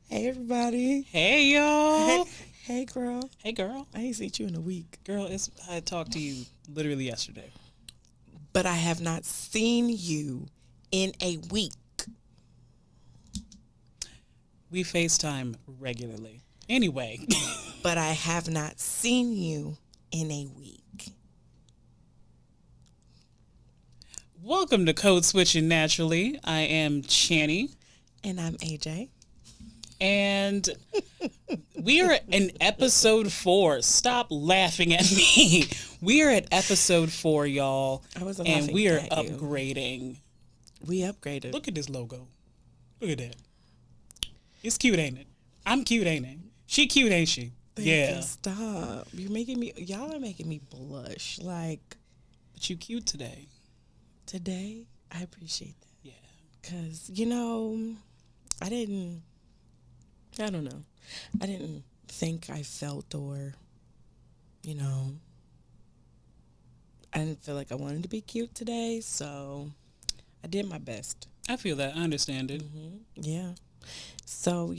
Hey, everybody. Hey y'all. Hey, girl. Hey girl. I ain't seen you in a week. Girl, I talked to you literally yesterday. But I have not seen you in a week. We FaceTime regularly. Anyway. But I have not seen you in a week. Welcome to Code Switchin Naturally. I am Channy. And I'm AJ. And we are in episode 4. Stop laughing at me. We are at episode 4, y'all. I wasn't and laughing we are at you. upgrading. We upgraded. Look at this logo. Look at that. It's cute, ain't it? I'm cute, ain't it? She cute, ain't she? Yeah. Stop. Y'all are making me blush. Like, But you cute today. today, I appreciate that. Yeah. Because, I don't know. I didn't think I felt I didn't feel like I wanted to be cute today, so I did my best. I feel that. I understand it. Mm-hmm. Yeah. So,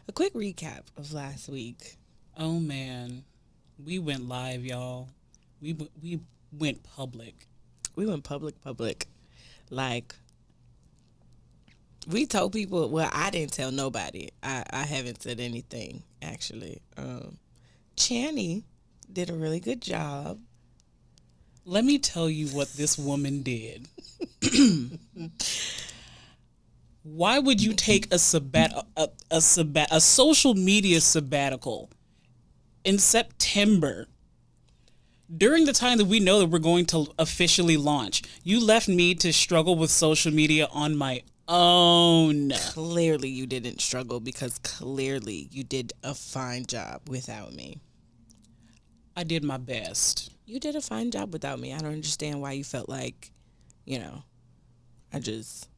a quick recap of last week. Oh man, we went live, y'all. We went public. We went public. Like, we told people, well, I didn't tell nobody. I haven't said anything, actually. Channy did a really good job. Let me tell you what this woman did. Why would you take a social media sabbatical in September? During the time that we know that we're going to officially launch, you left me to struggle with social media on my own. Clearly you didn't struggle because clearly you did a fine job without me. I did my best. You did a fine job without me. I don't understand why you felt like, I just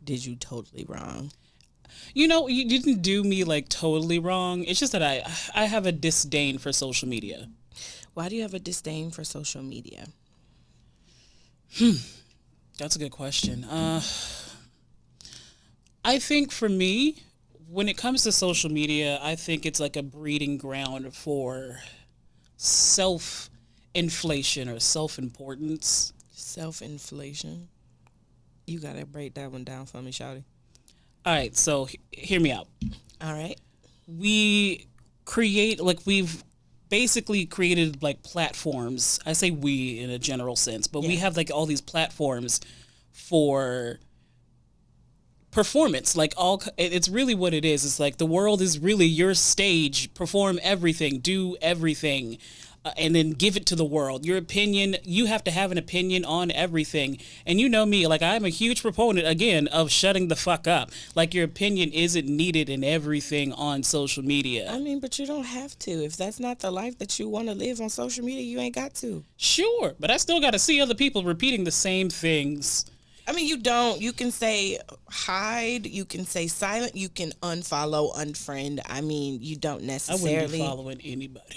did you totally wrong. You didn't do me like totally wrong. It's just that I have a disdain for social media. Why do you have a disdain for social media? That's a good question. I think for me, when it comes to social media, I think it's like a breeding ground for self-inflation or self-importance. Self-inflation? You got to break that one down for me, shawty. All right, so hear me out. All right. We've basically created like platforms. I say we in a general sense, but we have like all these platforms for performance. Like it's really what it is. It's like the world is really your stage. Perform everything, do everything, and then give it to the world. Your opinion, you have to have an opinion on everything. And you know me, like I'm a huge proponent, again, of shutting the fuck up. Like your opinion isn't needed in everything on social media. I mean, but you don't have to. If that's not the life that you want to live on social media, you ain't got to. Sure, but I still got to see other people repeating the same things. I mean, you don't. You can say hide. You can say silent. You can unfollow, unfriend. I mean, you don't necessarily. I wouldn't be following anybody.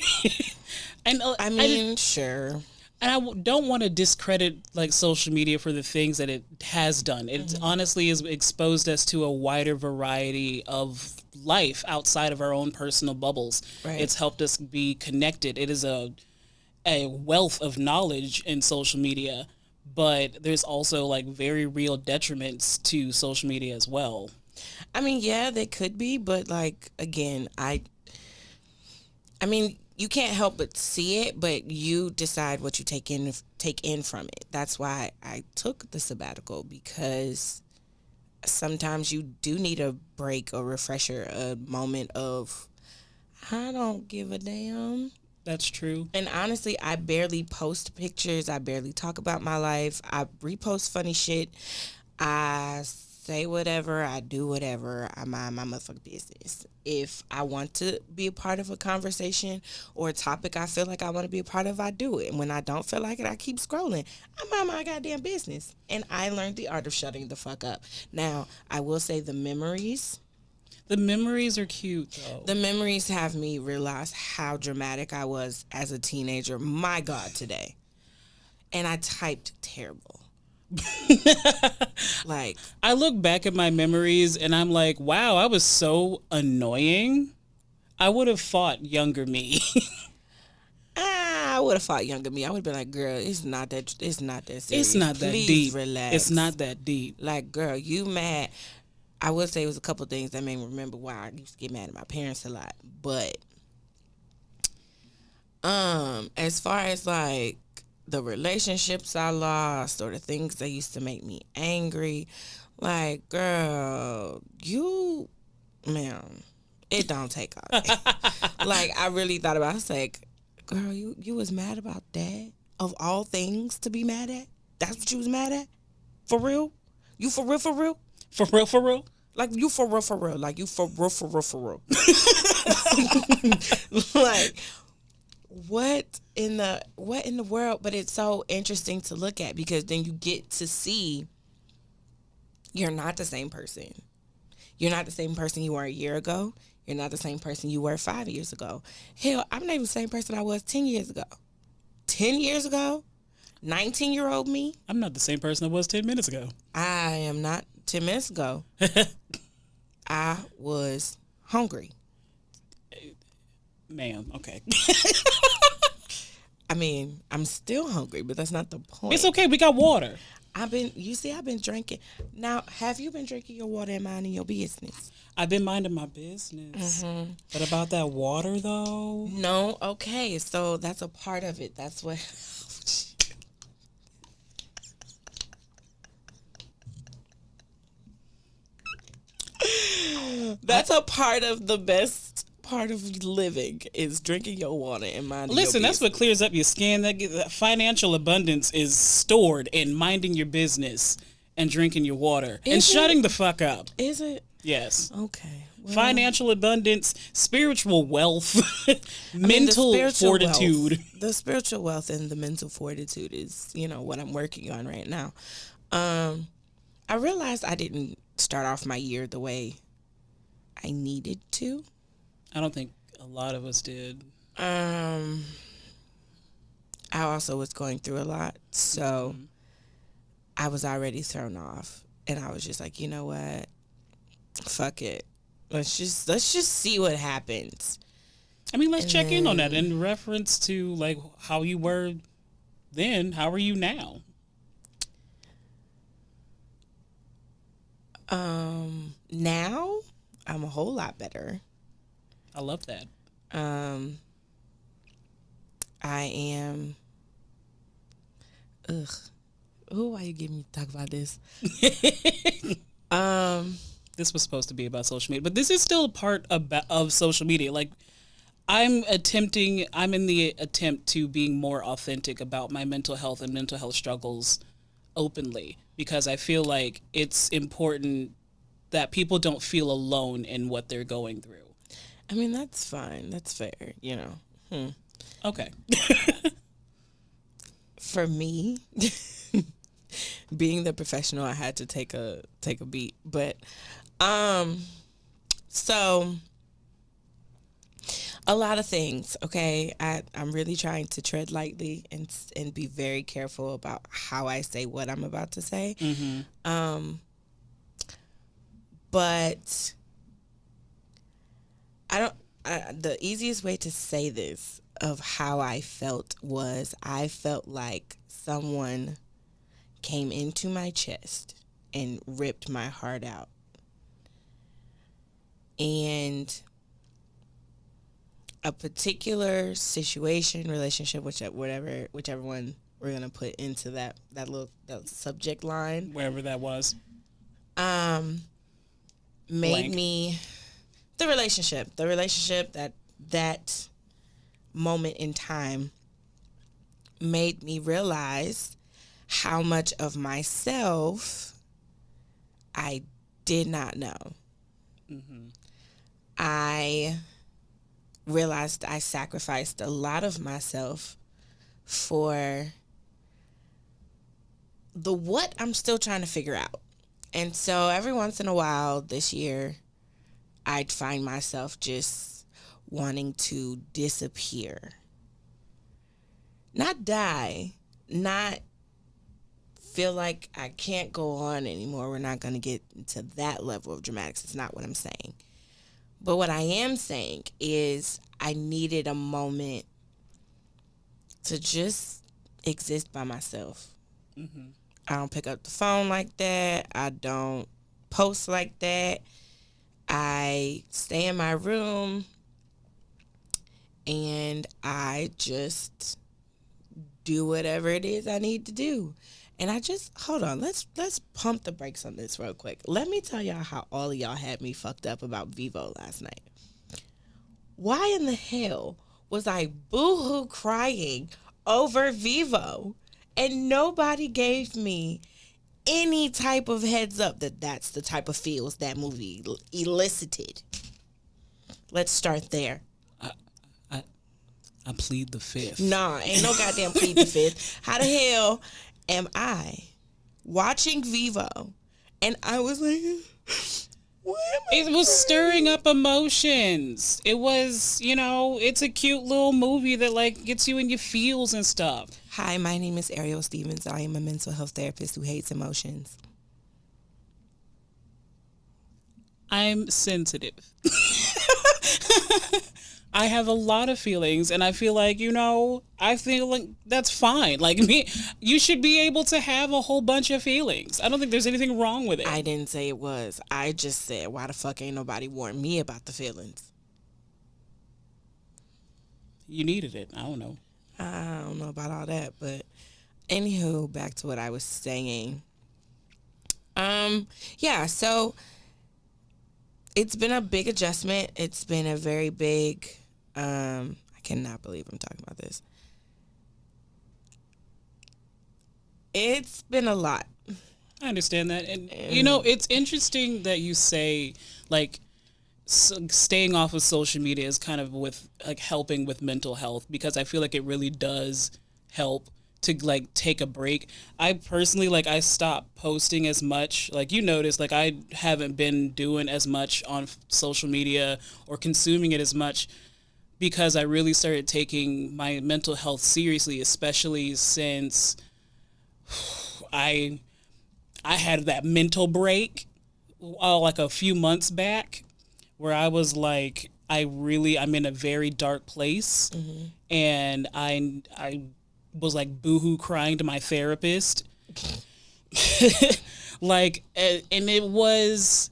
And sure. And I don't want to discredit like social media for the things that it has done. It honestly has exposed us to a wider variety of life outside of our own personal bubbles. Right. It's helped us be connected. It is a wealth of knowledge in social media, but there's also like very real detriments to social media as well. I mean, yeah, they could be, but like again, I mean, you can't help but see it, but you decide what you take in from it. That's why I took the sabbatical, because sometimes you do need a break, a refresher, a moment of I don't give a damn. That's true. And honestly, I barely post pictures. I barely talk about my life. I repost funny shit. I say whatever. I do whatever. I mind my motherfucking business. If I want to be a part of a conversation or a topic I feel like I want to be a part of, I do it. And when I don't feel like it, I keep scrolling. I mind my goddamn business. And I learned the art of shutting the fuck up. Now, I will say the memories. The memories are cute, though. The memories have me realize how dramatic I was as a teenager. My God, today. And I typed terrible. Like, I look back at my memories and I'm like, wow, I was so annoying. I would have fought younger me. I would have fought younger me. I would have been like, girl, it's not that serious. It's not that Please deep. relax. It's not that deep. Like, girl, you mad. I would say it was a couple things that made me remember why I used to get mad at my parents a lot. But as far as like the relationships I lost or the things that used to make me angry, like, girl, you, man, it don't take all day. Like, I really thought about it. I was like, girl, you was mad about that? Of all things to be mad at? That's what you was mad at? For real? You for real, for real? For real, for real? Like, you for real, for real. Like, you for real, for real, for real. Like, what in the world? But it's so interesting to look at because then you get to see you're not the same person. You're not the same person you were a year ago. You're not the same person you were 5 years ago. Hell, I'm not even the same person I was 10 years ago. 10 years ago, 19-year-old me. I'm not the same person I was 10 minutes ago. I am not 10 minutes ago. I was hungry. Ma'am, okay. I mean, I'm still hungry, but that's not the point. It's okay. We got water. I've been drinking. Now, have you been drinking your water and minding your business? I've been minding my business. Mm-hmm. But about that water, though? No? Okay. So that's a part of it. That's what... That's a part of the best part of living is drinking your water and minding your business. Listen, that's what clears up your skin. That financial abundance is stored in minding your business and drinking your water and shutting the fuck up. Is it? Yes. Okay. Well, financial abundance, spiritual wealth, mental fortitude. The spiritual wealth and the mental fortitude is, what I'm working on right now. I realized I didn't start off my year the way I needed to. I don't think a lot of us did. I also was going through a lot, so I was already thrown off, and I was just like, you know what? Fuck it. Let's just see what happens. I mean, let's check in on that in reference to like how you were then. How are you now? Now I'm a whole lot better. I love that. I am. Ugh. Ooh, why you getting me to talk about this? This was supposed to be about social media, but this is still a part of social media. Like, I'm in the attempt to being more authentic about my mental health and mental health struggles openly, because I feel like it's important that people don't feel alone in what they're going through. I mean, that's fine. That's fair, Okay. For me, being the professional, I had to take a beat. But so a lot of things, okay? I'm really trying to tread lightly and be very careful about how I say what I'm about to say. Mm-hmm. But the easiest way to say this of how I felt was I felt like someone came into my chest and ripped my heart out. And a particular situation, relationship, whichever one we're gonna put into that subject line, wherever that was, made me the relationship that moment in time made me realize how much of myself I did not know. Mm-hmm. I realized I sacrificed a lot of myself for the what I'm still trying to figure out. And so every once in a while this year, I'd find myself just wanting to disappear. Not die, not feel like I can't go on anymore. We're not going to get into that level of dramatics. It's not what I'm saying. But what I am saying is I needed a moment to just exist by myself. Mm-hmm. I don't pick up the phone like that. I don't post like that. I stay in my room and I just do whatever it is I need to do. And I just hold on. Let's pump the brakes on this real quick. Let me tell y'all how all of y'all had me fucked up about Vivo last night. Why in the hell was I boohoo crying over Vivo and nobody gave me any type of heads up that that's the type of feels that movie elicited? Let's start there. I plead the fifth. Nah, ain't no goddamn plead the fifth. How the hell am I watching Vivo and I was like, It was stirring up emotions. It was, it's a cute little movie that like gets you in your feels and stuff. hi, my name is Ariel Stevens. I am a mental health therapist who hates emotions. I'm sensitive. I have a lot of feelings, and I feel like, I feel like that's fine. Like, me, you should be able to have a whole bunch of feelings. I don't think there's anything wrong with it. I didn't say it was. I just said, why the fuck ain't nobody warned me about the feelings? You needed it. I don't know. I don't know about all that, but anywho, back to what I was saying. Yeah, so it's been a big adjustment. It's been a very big, I cannot believe I'm talking about this. It's been a lot. I understand that. And, it's interesting that you say, like, staying off of social media is kind of with, like, helping with mental health, because I feel like it really does help to, like, take a break. I personally, like, I stopped posting as much. Like, you notice, like, I haven't been doing as much on social media or consuming it as much, because I really started taking my mental health seriously, especially since I had that mental break like a few months back, where I was like, I'm in a very dark place, and I was like boohoo crying to my therapist, like, and it was.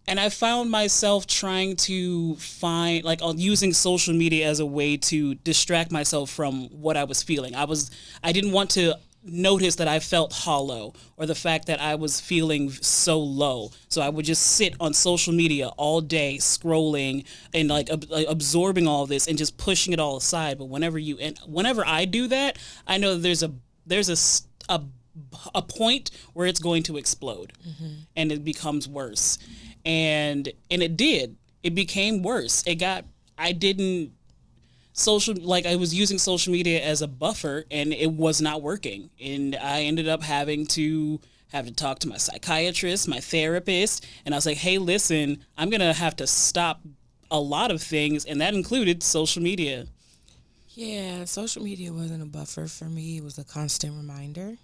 And I found myself trying to find, like, using social media as a way to distract myself from what I was feeling. I didn't want to notice that I felt hollow, or the fact that I was feeling so low. So I would just sit on social media all day, scrolling and like absorbing all of this and just pushing it all aside. But whenever I do that, I know there's a point where it's going to explode, and it becomes worse. And it did. It became worse. I was using social media as a buffer, and it was not working. And I ended up having to talk to my psychiatrist, my therapist, and I was like, hey, listen, I'm going to have to stop a lot of things, and that included social media. Yeah, social media wasn't a buffer for me. It was a constant reminder,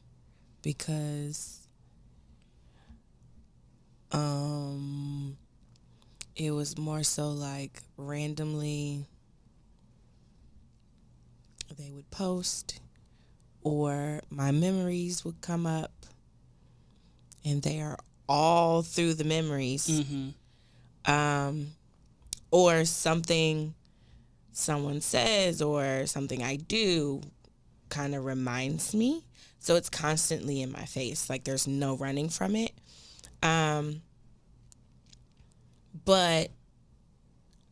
because it was more so like randomly they would post, or my memories would come up, and they are all through the memories. Or something someone says or something I do kind of reminds me. So it's constantly in my face. Like, there's no running from it. But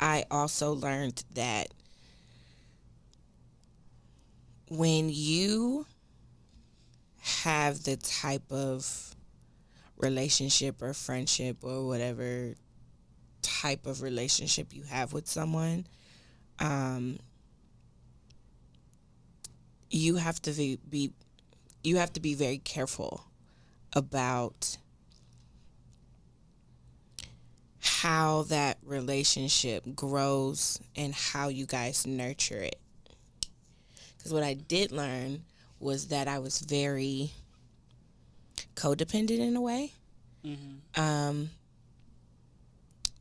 I also learned that when you have the type of relationship or friendship or whatever type of relationship you have with someone, you have to be very careful about how that relationship grows and how you guys nurture it. Because what I did learn was that I was very codependent in a way.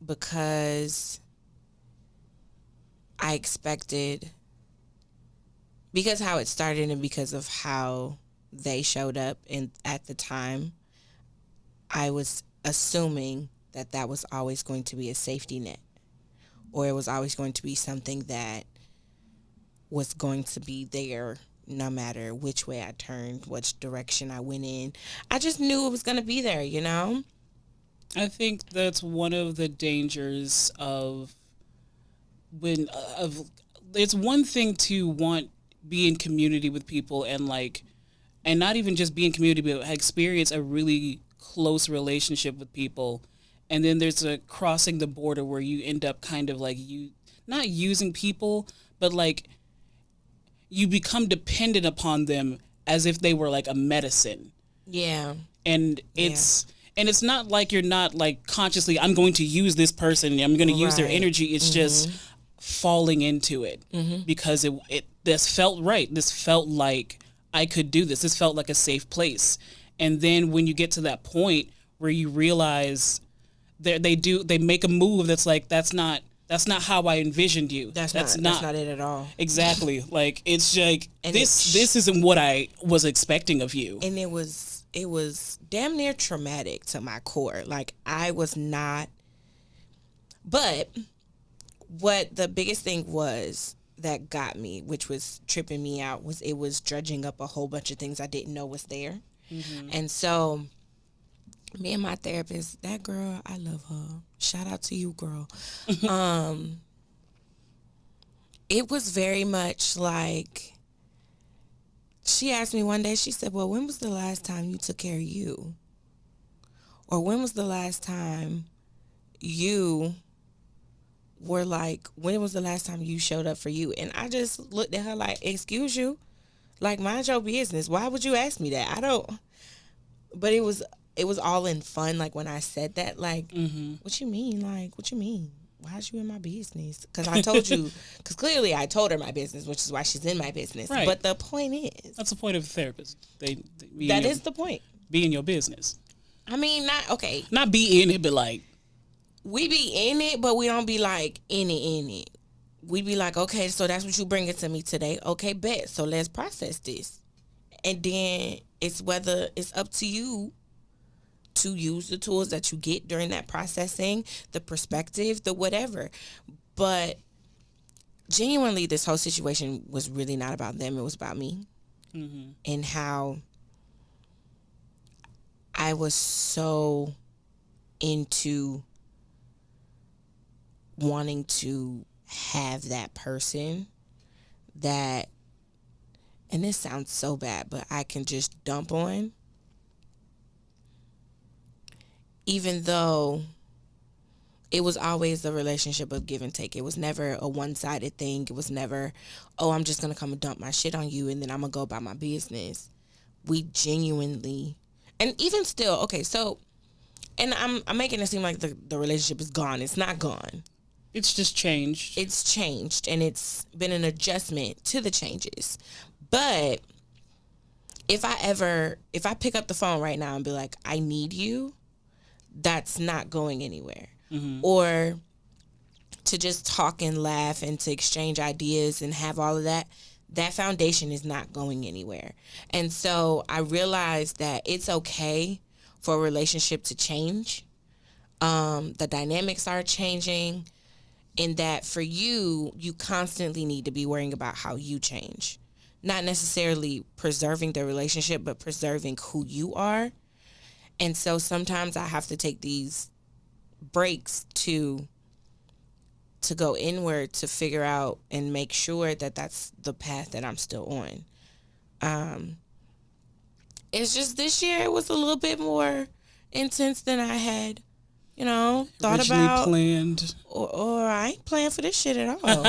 Because I expected, because how it started and because of how they showed up and at the time, I was assuming that that was always going to be a safety net, or it was always going to be something that was going to be there no matter which way I turned, which direction I went in. I just knew it was going to be there, you know? I think that's one of the dangers of when it's one thing to want be in community with people and like, and not even just be in community, but experience a really close relationship with people, and then there's a crossing the border where you end up kind of like you not using people, but like you become dependent upon them as if they were like a medicine. Yeah. And it's not like you're not like consciously, I'm going to use this person and I'm going to use their energy. It's just falling into it because this felt right. This felt like I could do this. This felt like a safe place. And then when you get to that point where you realize they make a move that's like, that's not how I envisioned you. That's not it at all. Exactly. Like, it's like, this isn't what I was expecting of you. And it was damn near traumatic to my core. Like, I was not, but what the biggest thing was that got me, which was tripping me out, was it was dredging up a whole bunch of things I didn't know was there. And so me and my therapist, that girl, I love her. Shout out to you, girl. It was very much like, she asked me one day, she said, well, when was the last time you took care of you? Or when was the last time you were like, when was the last time you showed up for you? And I just looked at her like, excuse you? Like, mind your business. Why would you ask me that? I don't. But it was all in fun. Like, when I said that, like, what you mean? Like, what you mean? Why is you in my business? Because I told you, because clearly I told her my business, which is why she's in my business. Right. But the point is. That's the point of a therapist. That is the point. Be in your business. I mean, not be in it, but like. We be in it, but we don't be like in it. We be like, okay, so that's what you bringing to me today. Okay, bet. So let's process this. And then it's whether it's up to you to use the tools that you get during that processing, the perspective, the whatever. But genuinely, this whole situation was really not about them. It was about me. And how I was so into wanting to have that person that, and this sounds so bad, but I can just dump on, even though it was always a relationship of give and take. It was never a one-sided thing. It was never, oh, I'm just going to come and dump my shit on you and then I'm going to go about my business. We genuinely, and even still, okay, so, and I'm making it seem like the relationship is gone. It's not gone. It's just changed. It's changed, and it's been an adjustment to the changes. But if I pick up the phone right now and be like, I need you, that's not going anywhere. Or to just talk and laugh and to exchange ideas and have all of that, that foundation is not going anywhere. And so I realized that it's okay for a relationship to change. The dynamics are changing. In that for you constantly need to be worrying about how you change. Not necessarily preserving the relationship, but preserving who you are. And so sometimes I have to take these breaks to go inward to figure out and make sure that that's the path that I'm still on. It's just this year it was a little bit more intense than I had thought originally about. Planned. Or I ain't playing for this shit at all.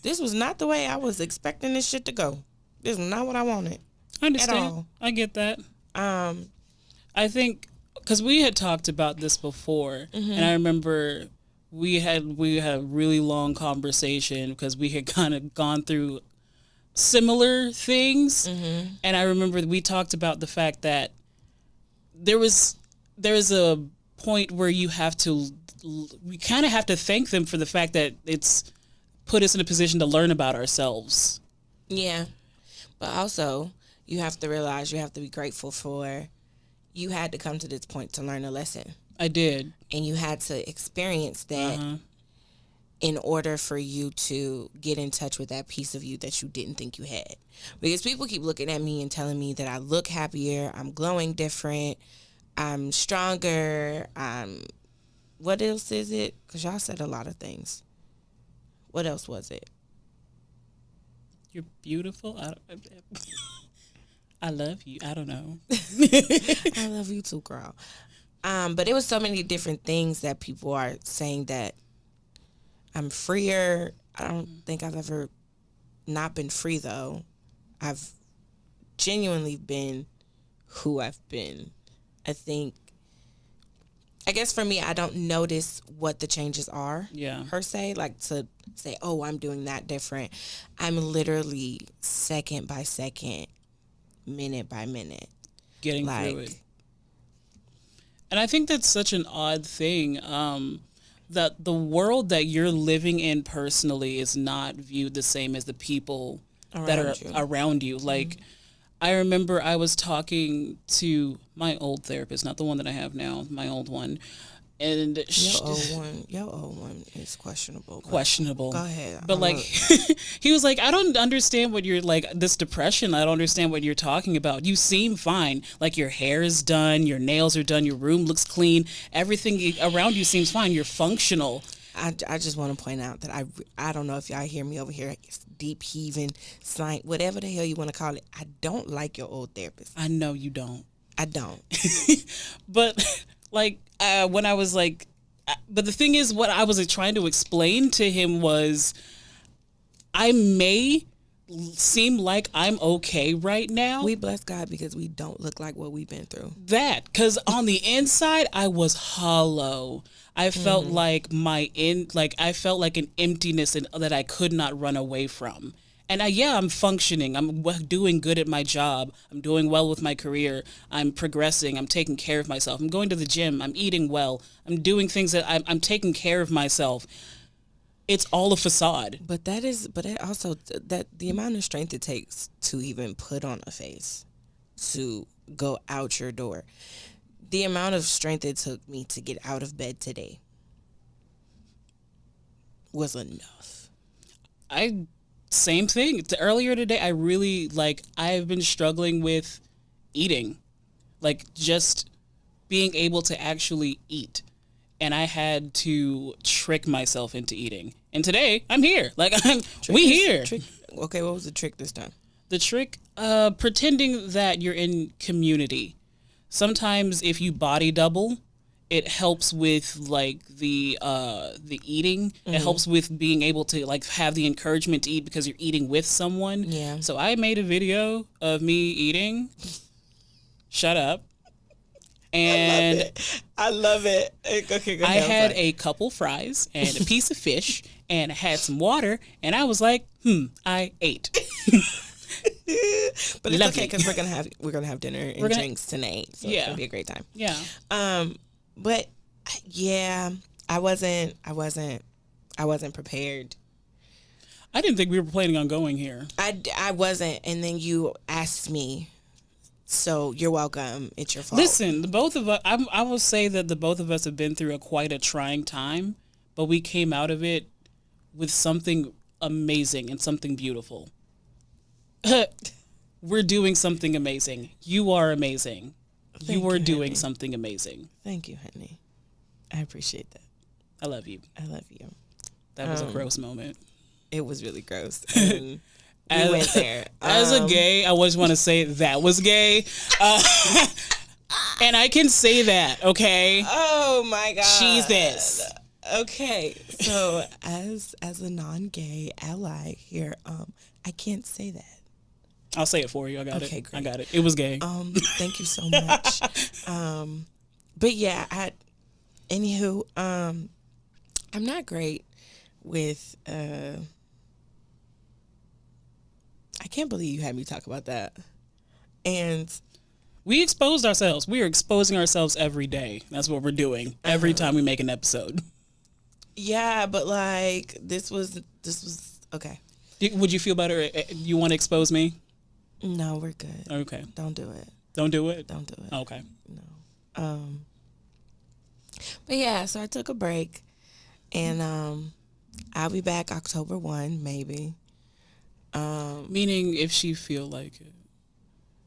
This was not the way I was expecting this shit to go. This was not what I wanted. I understand. At all. I get that. I think, because we had talked about this before, and I remember we had a really long conversation because we had kind of gone through similar things, and I remember we talked about the fact that there's a point where you have to, we kind of have to thank them for the fact that it's put us in a position to learn about ourselves. Yeah. But also, you have to realize you have to be grateful for you had to come to this point to learn a lesson. I did. And you had to experience that in order for you to get in touch with that piece of you that you didn't think you had. Because people keep looking at me and telling me that I look happier, I'm glowing different, I'm stronger, what else is it? Because y'all said a lot of things. What else was it? You're beautiful. I love you. I don't know. I love you too, girl. But it was so many different things that people are saying that I'm freer. I don't think I've ever not been free, though. I've genuinely been who I've been. I guess for me, I don't notice what the changes are, per se, like to say, oh, I'm doing that different. I'm literally second by second, minute by minute. Getting through it. And I think that's such an odd thing, that the world that you're living in personally is not viewed the same as the people that are around you. Like, I remember I was talking to my old therapist, not the one that I have now, my old one. And your old one is questionable. Questionable. Go ahead. But like, he was like, I don't understand what you're like, this depression. I don't understand what you're talking about. You seem fine. Like your hair is done, your nails are done, your room looks clean. Everything around you seems fine. You're functional. I just want to point out that I don't know if y'all hear me over here, deep heaving, slang, whatever the hell you want to call it. I don't like your old therapist. I know you don't. I don't. But like when I was like, but the thing is, what I was trying to explain to him was, I may seem like I'm okay right now. We bless God because we don't look like what we've been through. That, because on the inside, I was hollow. I felt like I felt like an emptiness that I could not run away from. And I'm functioning. I'm doing good at my job. I'm doing well with my career. I'm progressing. I'm taking care of myself. I'm going to the gym. I'm eating well. I'm doing things that I'm taking care of myself. It's all a facade. But it also, that the amount of strength it takes to even put on a face, to go out your door. The amount of strength it took me to get out of bed today was enough. Same thing. Earlier today, I really, I've been struggling with eating. Like, just being able to actually eat. And I had to trick myself into eating. And today, I'm here. Here. Okay, what was the trick this time? The trick, pretending that you're in community. Sometimes if you body double, it helps with the eating. It helps with being able to have the encouragement to eat because you're eating with someone. Yeah. So I made a video of me eating. Shut up. And I love it. Okay, go ahead. I had a couple fries and a piece of fish and I had some water and I was like, I ate. But it's okay because we're gonna have dinner and drinks tonight, so it's gonna be a great time. Yeah. But I wasn't prepared. I didn't think we were planning on going here. I wasn't, and then you asked me, so you're welcome. It's your fault. Listen, the both of us. I will say that the both of us have been through quite a trying time, but we came out of it with something amazing and something beautiful. We're doing something amazing. You are amazing. You are doing something amazing. Thank you, honey. I appreciate that. I love you. I love you. That was a gross moment. It was really gross. We went there. As a gay, I just want to say that was gay. And I can say that, okay? Oh, my God. Jesus. Okay. So, as a non-gay ally here, I can't say that. I'll say it for you. I got it. Great. I got it. It was gay. Thank you so much. But yeah, anywho, I'm not great with, I can't believe you had me talk about that. And We exposed ourselves. We are exposing ourselves every day. That's what we're doing every time we make an episode. Yeah, but like this was okay. Would you feel better? You want to expose me? No, we're good. Okay. Don't do it. Don't do it? Don't do it. Okay. No. But yeah, so I took a break, and I'll be back October 1, maybe. Meaning, if she feel like it,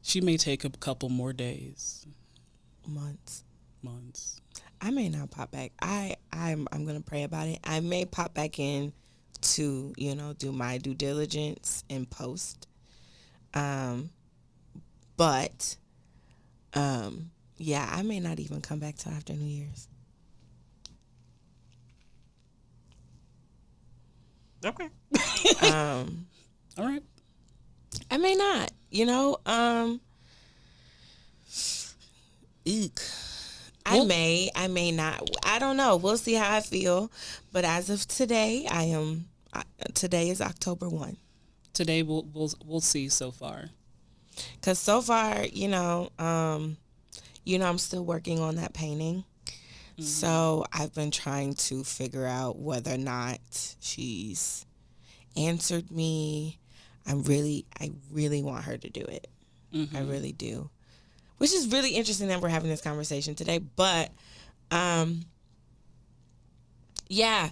she may take a couple more days, Months. I may not pop back. I'm gonna pray about it. I may pop back in to do my due diligence and post. But yeah, I may not even come back till after New Year's. Okay. All right. I may not. Eek. I may not. I don't know. We'll see how I feel. But as of today, today is October 1. Today we'll see so far. Cause so far, I'm still working on that painting. Mm-hmm. So I've been trying to figure out whether or not she's answered me. I really want her to do it. Mm-hmm. I really do. Which is really interesting that we're having this conversation today. But, yeah,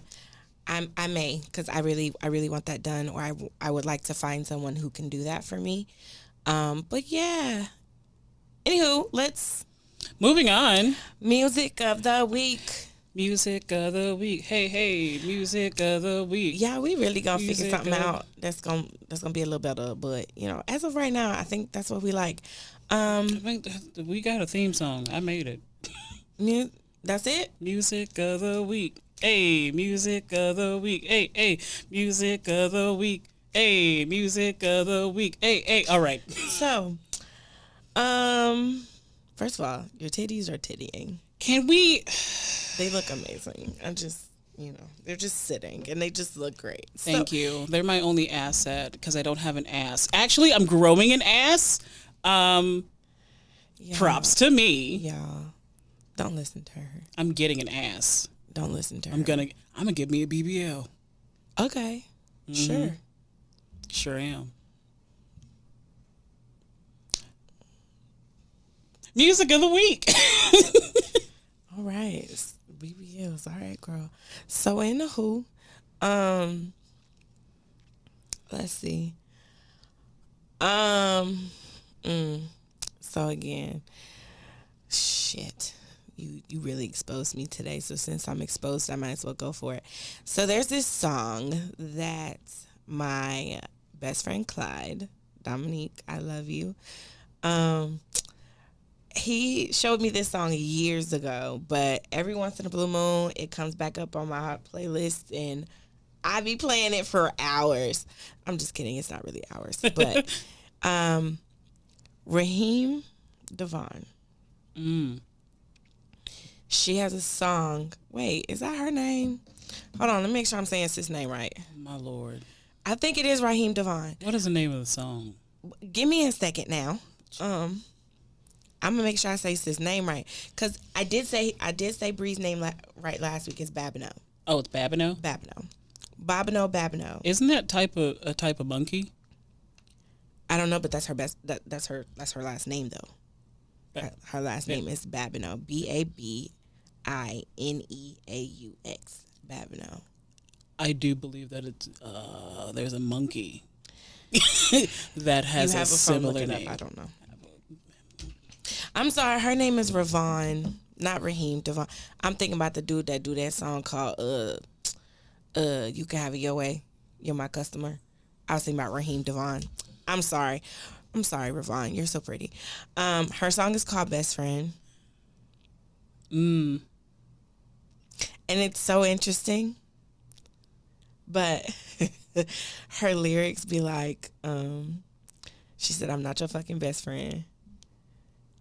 I may, because I really want that done, or I would like to find someone who can do that for me. But yeah. Anywho, moving on. Music of the week. Music of the week. Hey, music of the week. Yeah, we really gonna figure something out that's gonna be a little better. But as of right now, I think that's what we like. I think we got a theme song. I made it. That's it. Music of the week. Hey, music of the week. Hey, music of the week. Hey, music of the week. Hey. All right. So, first of all, your titties are tittying. Can we? They look amazing. They're just sitting and they just look great. Thank you. They're my only asset because I don't have an ass. Actually, I'm growing an ass. Props to me. Y'all, don't listen to her. I'm getting an ass. Don't listen to her. I'm gonna give me a BBL. Okay. Mm-hmm. Sure am. Music of the week. All right. BBLs. All right, girl. So in the who, let's see. So again, shit. You really exposed me today. So since I'm exposed, I might as well go for it. So there's this song that my best friend Clyde, Dominique, I love you. He showed me this song years ago, but every once in a blue moon, it comes back up on my playlist, and I be playing it for hours. I'm just kidding. It's not really hours, but Raheem Devon. She has a song. Wait, is that her name? Hold on, let me make sure I'm saying his name right. My Lord. I think it is Raheem Devon. What is the name of the song? Give me a second now. I'm gonna make sure I say his name right, cause I did say Bree's name right last week. It's Babineau. Oh, it's Babineau. Babineau. Isn't that a type of monkey? I don't know, but that's her best. That's her last name though. Her last name is Babineau. Babineaux. Babineau. I do believe that it's there's a monkey that has a similar name. I don't know. I'm sorry, her name is Ravon, not Raheem Devon. I'm thinking about the dude that do that song called You Can Have It Your Way. You're My Customer. I was thinking about Raheem Devon. I'm sorry, Ravon. You're so pretty. Her song is called Best Friend. And it's so interesting. But her lyrics be like, she said, I'm not your fucking best friend.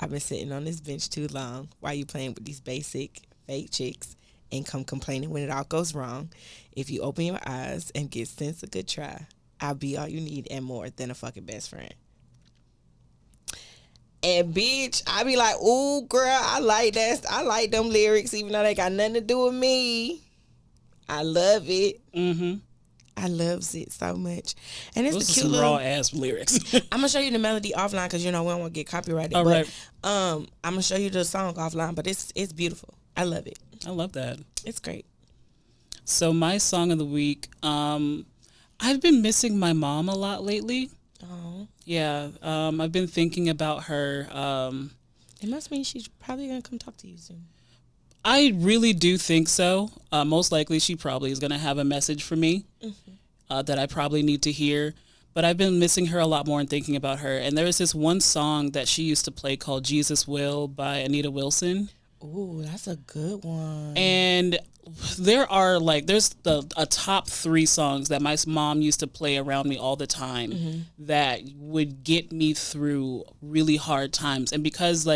I've been sitting on this bench too long. Why you playing with these basic fake chicks and come complaining when it all goes wrong? If you open your eyes and get sense a good try, I'll be all you need and more than a fucking best friend. And bitch, I be like, ooh, girl, I like that. I like them lyrics, even though they got nothing to do with me. I love it. Mm-hmm. I loves it so much. And it's Those the are cute some little... raw ass lyrics. I'm gonna show you the melody offline because we don't want to get copyrighted. All but right. I'm gonna show you the song offline. But it's beautiful. I love it. I love that. It's great. So my song of the week, I've been missing my mom a lot lately. Oh, Yeah, I've been thinking about her. it must mean she's probably gonna come talk to you soon. I really do think so. Most likely, she probably is going to have a message for me that I probably need to hear. But I've been missing her a lot more and thinking about her. And there is this one song that she used to play called Jesus Will by Anita Wilson. Ooh, that's a good one. And there's a top 3 songs that my mom used to play around me all the time that would get me through really hard times. And because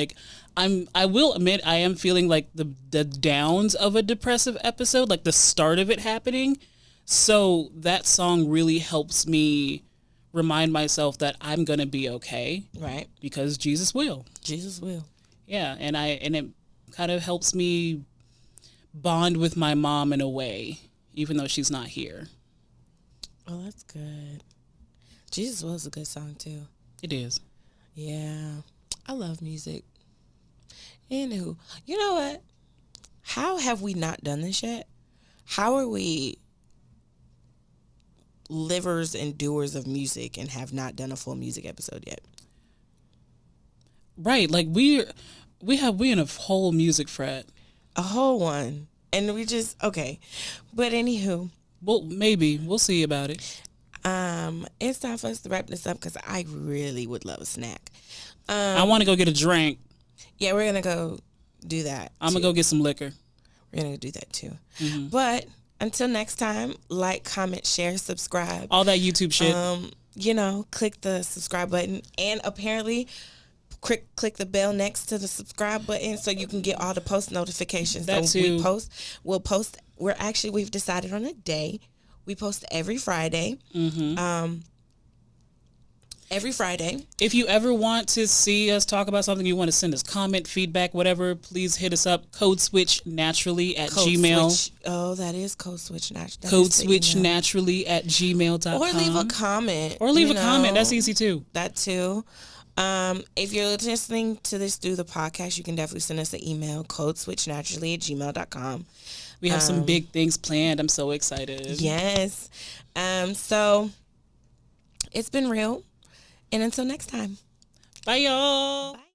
I will admit I am feeling like the downs of a depressive episode, like the start of it happening. So that song really helps me remind myself that I'm going to be okay. Right. Because Jesus will. Jesus will. Yeah, and it kind of helps me bond with my mom in a way, even though she's not here. Oh, that's good. Jesus Will is a good song too. It is. Yeah. I love music. Anywho, you know what? How have we not done this yet? How are we livers and doers of music and have not done a full music episode yet? Right, like we in a whole music frat. A whole one. And we just, okay. But anywho. Well, maybe. We'll see about it. It's time for us to wrap this up because I really would love a snack. I want to go get a drink. Yeah, we're going to go do that. I'm going to go get some liquor. We're going to do that too. Mm-hmm. But until next time, like, comment, share, subscribe. All that YouTube shit. Click the subscribe button. And apparently... Click the bell next to the subscribe button so you can get all the post notifications. That so too. We'll post. We've decided on a day. We post every Friday. Mm-hmm. Every Friday. If you ever want to see us talk about something, you want to send us comment, feedback, whatever, please hit us up. CodeSwitchNaturally at Gmail. Oh, that is Code Switch Naturally. CodeSwitchNaturally at gmail.com. Or leave a comment. Or leave a comment. That's easy too. That too. If you're listening to this through the podcast, you can definitely send us an email, codeswitchnaturally at gmail.com. We have some big things planned. I'm so excited. Yes. So it's been real. And until next time. Bye, y'all. Bye.